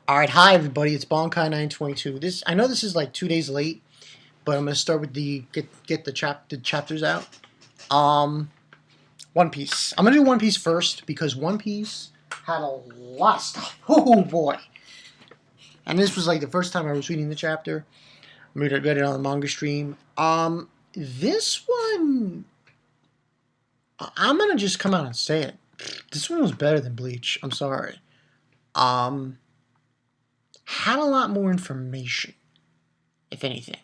All right, hi everybody. It's Bonkai922. I know this is like 2 days late, but I'm gonna start with the get the chapters out. Um, One Piece. I'm gonna do One Piece first because One Piece had a lot of stuff. Oh boy! And this was like the first time I was reading the chapter. I read it on the manga stream. This one, I'm gonna just come out and say it. This one was better than Bleach. I'm sorry. Um, had a lot more information, if anything,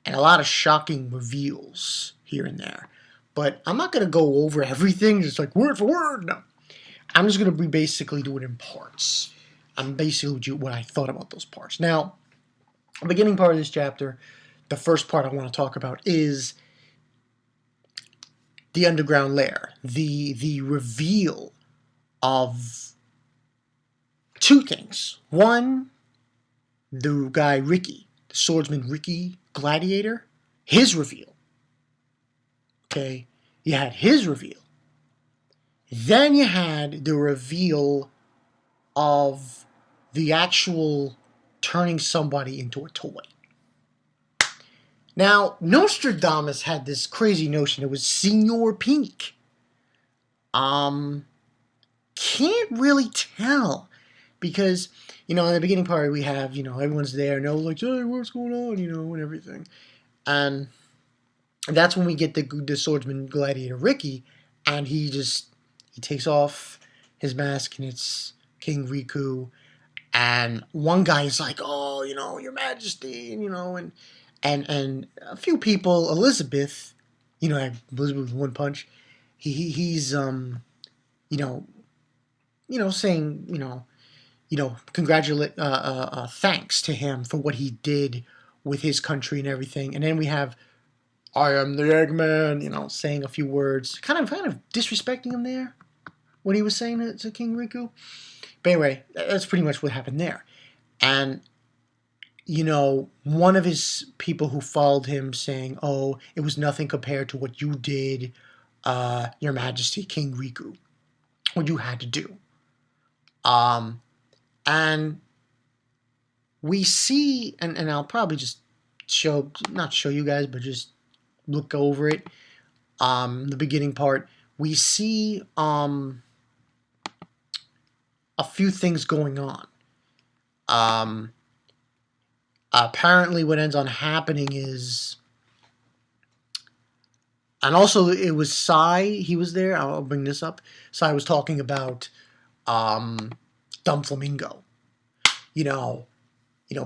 and a lot of shocking reveals here and there. But I'm not going to go over everything, just like word for word. No. I'm just going to be basically doing it in parts. I'm basically doing what I thought about those parts. Now, the beginning part of this chapter, the first part I want to talk about is the underground lair. The reveal of two things. One, the guy Ricky, the swordsman Ricky Gladiator, his reveal. Okay, you had his reveal. Then you had the reveal of the actual turning somebody into a toy. Now, Nostradamus had this crazy notion. It was Senor Pink. Can't really tell because, in the beginning part we have, everyone's there and they're like, hey, what's going on, and everything. And that's when we get the swordsman gladiator Ricky, and he takes off his mask and it's King Riku, and one guy is like, oh, Your Majesty, and a few people, Elizabeth, Elizabeth with one punch, he's saying, congratulate, thanks to him for what he did with his country and everything, and then we have I am the Eggman, saying a few words, kind of disrespecting him there when he was saying it to King Riku. But anyway, that's pretty much what happened there. And, one of his people who followed him saying, oh, it was nothing compared to what you did, Your Majesty, King Riku, what you had to do. And we see, and I'll probably just not show you guys, but just look over it. The beginning part, we see a few things going on. Apparently what ends on happening is, and also it was Sai, he was there, I'll bring this up. Sai was talking about Dumb Flamingo.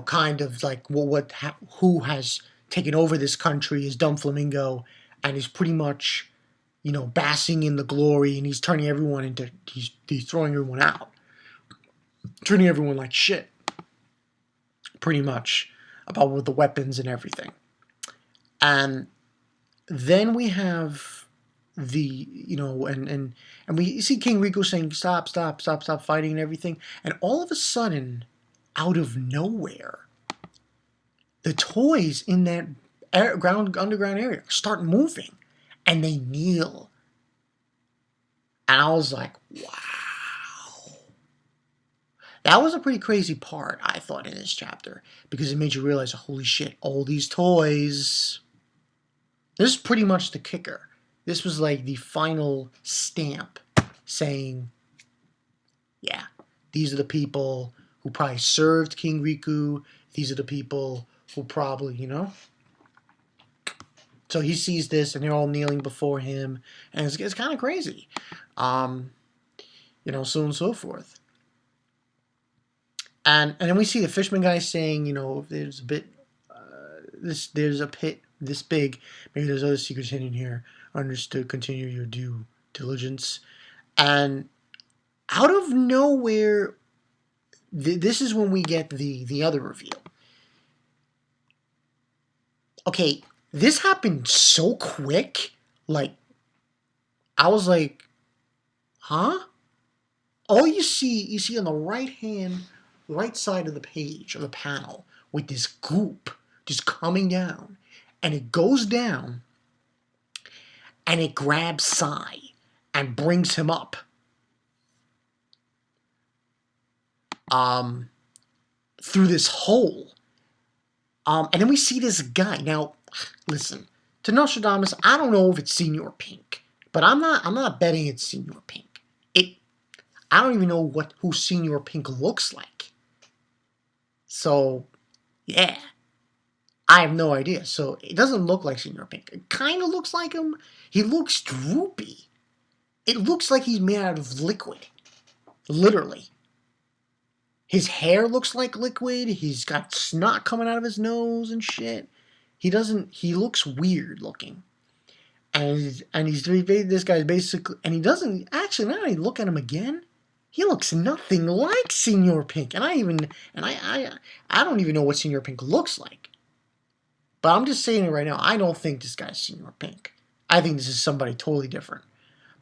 Kind of like who has taken over this country is Dumb Flamingo, and he's pretty much, basking in the glory, and he's turning everyone into, he's throwing everyone out, treating everyone like shit, pretty much, about with the weapons and everything. And then we have and we see King Riku saying, stop fighting and everything, and all of a sudden, out of nowhere, the toys in that underground area start moving, and they kneel. And I was like, wow. That was a pretty crazy part, I thought, in this chapter, because it made you realize, holy shit, all these toys. This is pretty much the kicker. This was like the final stamp saying, yeah, these are the people who probably served King Riku. These are the people who probably, So he sees this, and they're all kneeling before him, and it's kind of crazy, so on and so forth. And then we see the fisherman guy saying, if there's a bit, there's a pit this big, maybe there's other secrets hidden here. Understood. Continue your due diligence. And out of nowhere, this is when we get the other reveal. Okay, this happened so quick. Like, I was like, huh? All you see on the right side of the page, of the panel, with this goop just coming down. And it goes down, and it grabs Sai and brings him up. through this hole. And then we see this guy. Now, listen, to Nostradamus, I don't know if it's Senor Pink, but I'm not betting it's Senor Pink. I don't even know who Senor Pink looks like. So, yeah, I have no idea. So it doesn't look like Senor Pink. It kind of looks like him. He looks droopy. It looks like he's made out of liquid, literally. His hair looks like liquid. He's got snot coming out of his nose and shit. He looks weird looking. And this guy's basically, and he doesn't, actually, now I look at him again, he looks nothing like Senor Pink. And I don't even know what Senor Pink looks like. But I'm just saying it right now, I don't think this guy's Senor Pink. I think this is somebody totally different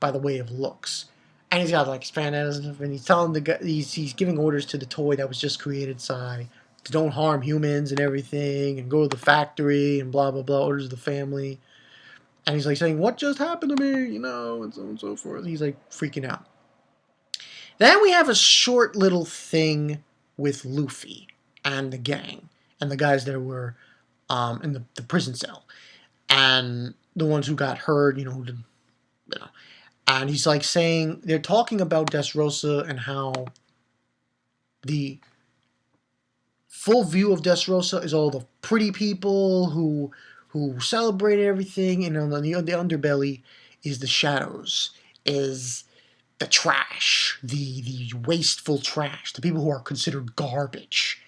by the way of looks. And he's got like Spanish and stuff, and he's telling the guy, he's giving orders to the toy that was just created inside to don't harm humans and everything, and go to the factory and blah blah blah. Orders the family, and he's like saying, "What just happened to me?" And so on and so forth. He's like freaking out. Then we have a short little thing with Luffy and the gang and the guys that were in the prison cell, and the ones who got hurt, and he's like saying, they're talking about Dressrosa and how the full view of Dressrosa is all the pretty people who celebrate everything, and on the underbelly is the shadows, is the trash, the wasteful trash, the people who are considered garbage.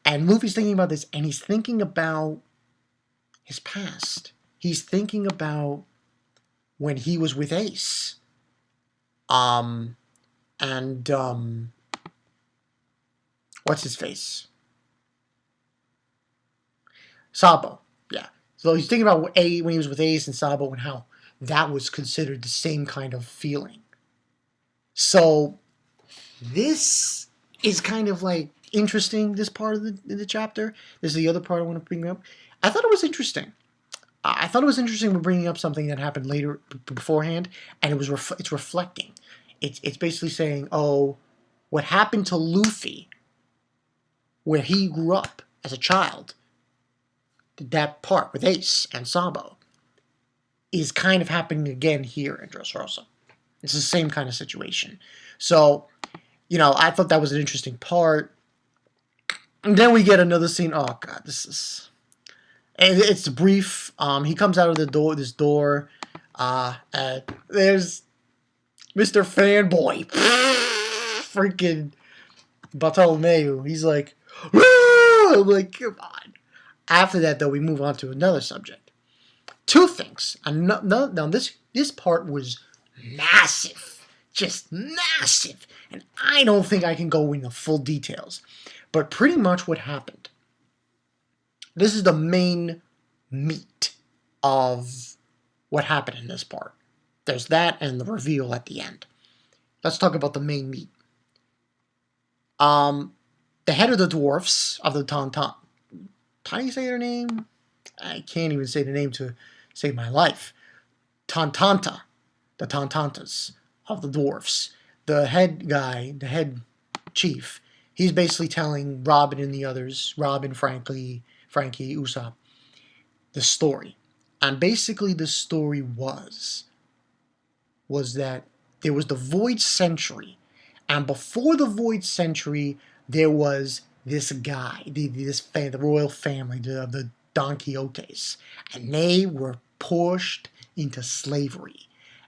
And Luffy's thinking about this, and he's thinking about his past. He's thinking about when he was with Ace. What's his face? Sabo, yeah. So he's thinking about when he was with Ace and Sabo and how that was considered the same kind of feeling. So this is kind of like interesting, this part of the chapter. This is the other part I want to bring up. I thought it was interesting. I thought it was interesting we're bringing up something that happened later beforehand, and it's reflecting. It's basically saying, oh, what happened to Luffy, where he grew up as a child, that part with Ace and Sabo, is kind of happening again here in Dressrosa. It's the same kind of situation. So, I thought that was an interesting part. And then we get another scene. Oh, God, this is... It's brief. He comes out of this door. There's Mr. Fanboy. Freaking Bartolomeu. He's like, I'm like, come on. After that, though, we move on to another subject. Two things. Now, this part was massive. Just massive. And I don't think I can go into full details. But pretty much what happened. This is the main meat of what happened in this part. There's that and the reveal at the end. Let's talk about the main meat. The head of the dwarfs of the Tauntaun. How do you say their name? I can't even say the name to save my life. Tantanta. The Tantantas of the dwarfs. The head guy, the head chief, he's basically telling Robin and the others, Robin, Frankie, Usopp, the story. And basically the story was that there was the Void Century. And before the Void Century, there was this guy, the royal family of the Don Quixotes. And they were pushed into slavery.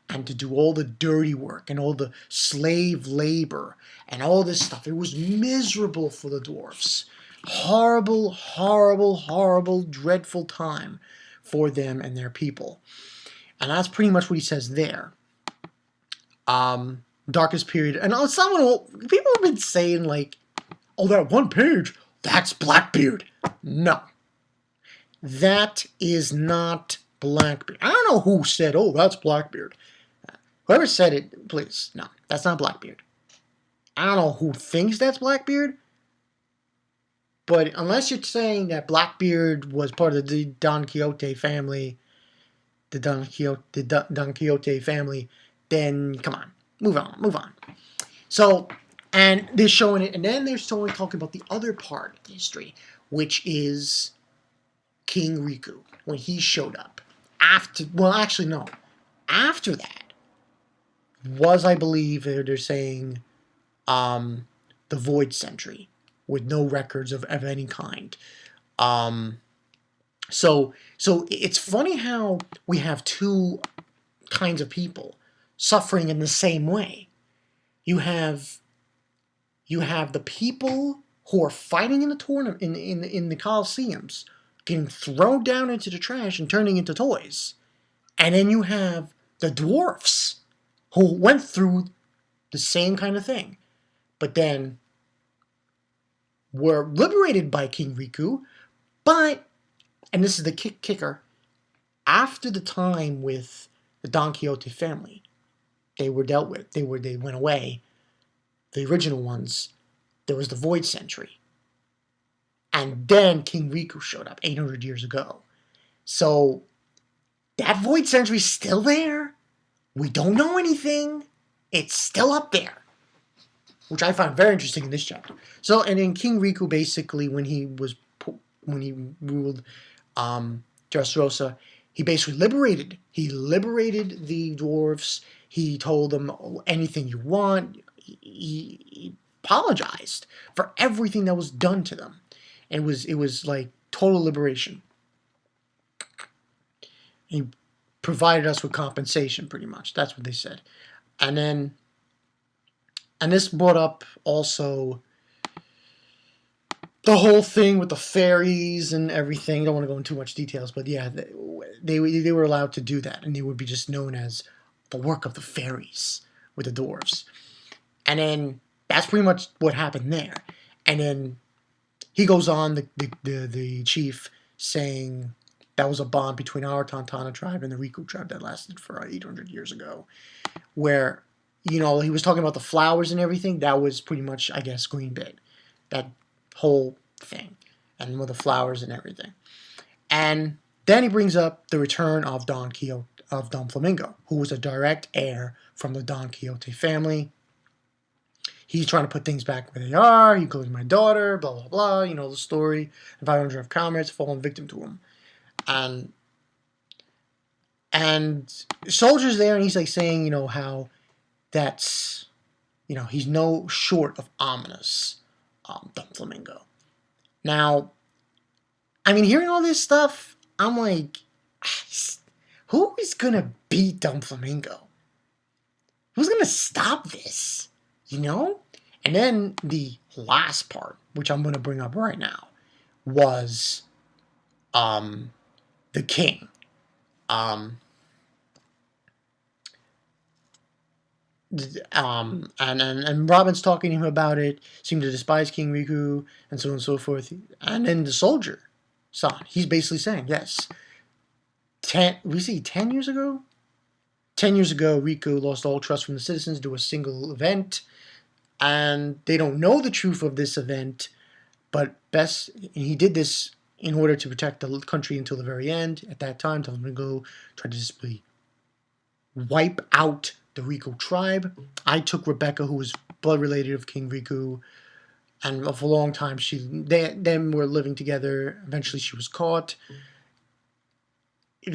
And to do all the dirty work and all the slave labor and all this stuff. It was miserable for the dwarfs. Horrible, horrible, horrible, dreadful time for them and their people. And that's pretty much what he says there. Darkest period. And people have been saying like, oh, that one page, that's Blackbeard. No. That is not Blackbeard. I don't know who said, oh, that's Blackbeard. Whoever said it, please, no, that's not Blackbeard. I don't know who thinks that's Blackbeard. But unless you're saying that Blackbeard was part of the Don Quixote family, Don Quixote family, then come on, move on. So And they're showing it, and then they're talking about the other part of the history, which is King Riku, when he showed up. Actually, no. After that was, I believe, they're saying, the Void Century, with no records of any kind. So it's funny how we have two kinds of people suffering in the same way. You have the people who are fighting in the tournament in the Colosseums, getting thrown down into the trash and turning into toys. And then you have the dwarfs who went through the same kind of thing, but then were liberated by King Riku. But, and this is the kicker, after the time with the Don Quixote family, they were dealt with. They went away. The original ones, there was the Void Century. And then King Riku showed up 800 years ago. So that Void Century is still there. We don't know anything. It's still up there, which I find very interesting in this chapter. So, and then King Riku, basically, when he ruled Dressrosa, he basically liberated. He liberated the dwarves. He told them, anything you want. He apologized for everything that was done to them. And it was like total liberation. He provided us with compensation, pretty much. That's what they said. And this brought up also the whole thing with the fairies and everything. I don't want to go into too much details, but yeah, they were allowed to do that, and they would be just known as the work of the fairies with the dwarves. And then that's pretty much what happened there. And then he goes on, the chief, saying that was a bond between our Tontana tribe and the Riku tribe that lasted for 800 years ago, where, he was talking about the flowers and everything. That was pretty much, I guess, Green Bay, that whole thing, and with the flowers and everything. And then he brings up the return of Don Flamingo, who was a direct heir from the Don Quixote family. He's trying to put things back where they are. He calls my daughter, blah, blah, blah. You know the story. And 500 of comrades fallen victim to him. And soldiers there, and he's like saying, how that's, he's no short of ominous, Don Flamingo. Now, I mean, hearing all this stuff, I'm like, who is going to beat Don Flamingo? Who's going to stop this? And then the last part, which I'm going to bring up right now, was the king. And Robin's talking to him about it, seemed to despise King Riku, and so on and so forth. And then the soldier, San, he's basically saying, yes, 10 years ago? 10 years ago, Riku lost all trust from the citizens due to a single event, and they don't know the truth of this event, but he did this in order to protect the country until the very end. At that time, Flamingo tried to simply wipe out the Riku tribe. I took Rebecca, who was blood related of King Riku, and for a long time them were living together. Eventually, she was caught. And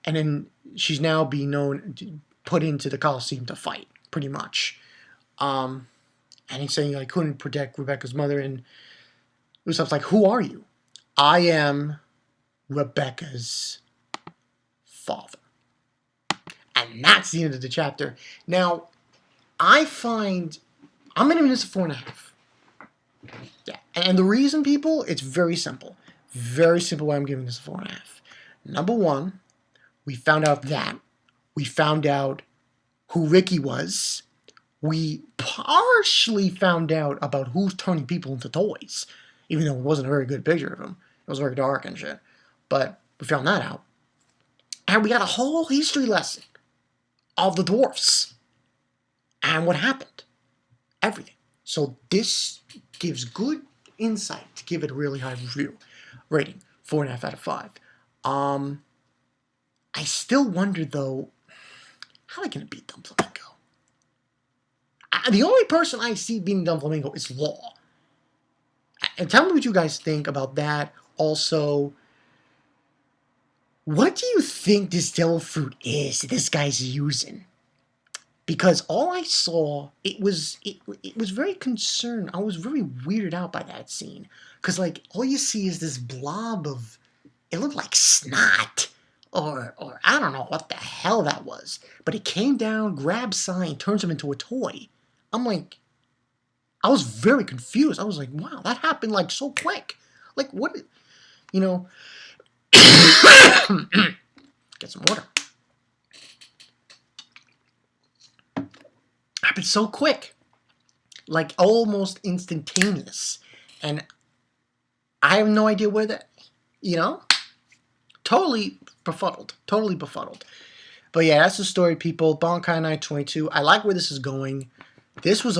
then she's now being put into the Colosseum to fight, pretty much. And he's saying I couldn't protect Rebecca's mother, and Usopp's like, who are you? I am Rebecca's father. And that's the end of the chapter. Now, I'm going to give this a 4.5. Yeah. And the reason, people, it's very simple. Very simple why I'm giving this a 4.5. Number one, we found out that. We found out who Ricky was. We partially found out about who's turning people into toys, even though it wasn't a very good picture of him. It was very dark and shit. But we found that out. And we got a whole history lesson of the dwarfs and what happened. Everything. So this gives good insight to give it a really high rating. 4.5 out of 5. I still wonder, though, how are they going to beat Don Flamingo? The only person I see being Doflamingo is Law. And tell me what you guys think about that. Also, what do you think this devil fruit is that this guy's using? Because all I saw, it was very concerned. I was very weirded out by that scene. Because, like, all you see is this blob of, it looked like snot. Or I don't know what the hell that was. But it came down, grabbed Sai, and turns him into a toy. I'm like, I was very confused. I was like, wow, that happened, like, so quick. Like, what, you know. Get some water. Happened so quick. Like, almost instantaneous. And I have no idea where that, you know? Totally befuddled. Totally befuddled. But yeah, that's the story, people. Bankai Night 22. I like where this is going. This was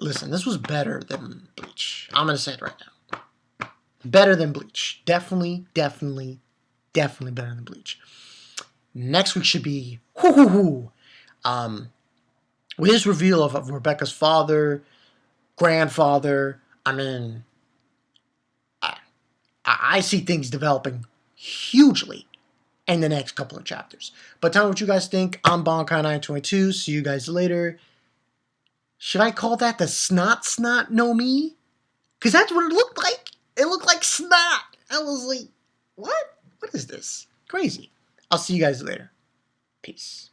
this was better than Bleach. I'm going to say it right now. Better than Bleach. Definitely better than Bleach. Next week should be with his reveal of Rebecca's father, grandfather. I mean, I see things developing hugely in the next couple of chapters. But tell me what you guys think. I'm Bankai922. See you guys later. Should I call that the snot no me? Because that's what it looked like. It looked like snot. I was like, what? What is this? Crazy. I'll see you guys later. Peace.